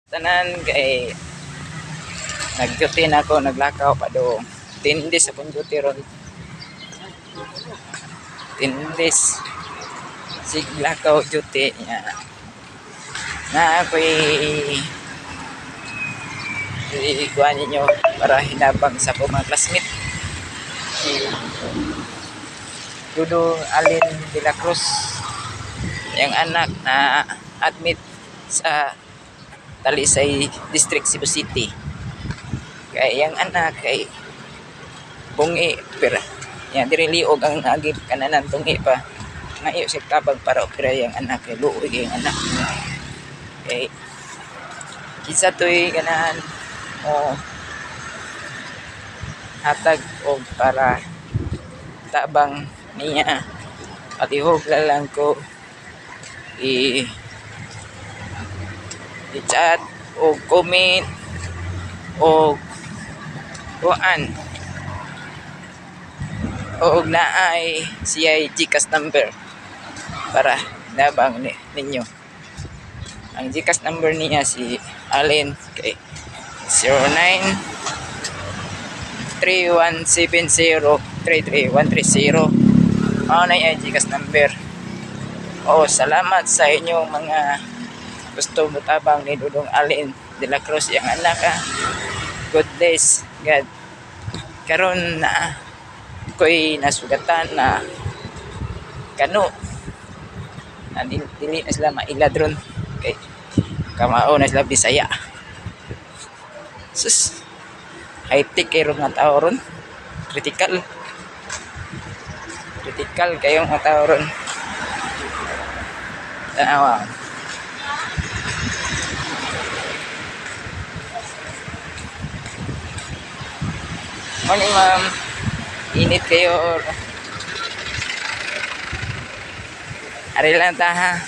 Tanan kay nag-duty na ako, naglakaw pa do 10 days akong duty ron. 10 days siglakaw duty niya na ako'y ikuha ninyo para hinabang sa akong mga classmate si Dudo Alin de la Cruz, yung anak na admit sa Talisay District, Cebu City. Kaya yung anak kay bungi pero yan diri liog ang agip kananan tungi pa ngayo si kabag para opera yung anak kay luoy yung anak kay kisa toy ganahan o hatag og para tabang niya patihog lang ko i-chat o comment o kuan o naay siya GCash number para nabang ninyo. Ang GCash number niya si Allen kay 093170333130 na yung GCash number. O salamat sa inyong mga gusto mo tabang ni Dudong Alin de la Cruz yung anak good days God karon na ko'y nasugatan na kano na dili na sila mailadron kay kamao na sila Bisaya. Sus high tech kayo mga tao ron, critical kayong mga tao ron. Tanawa morning ma'am, init kayo. Ari lang ta ha.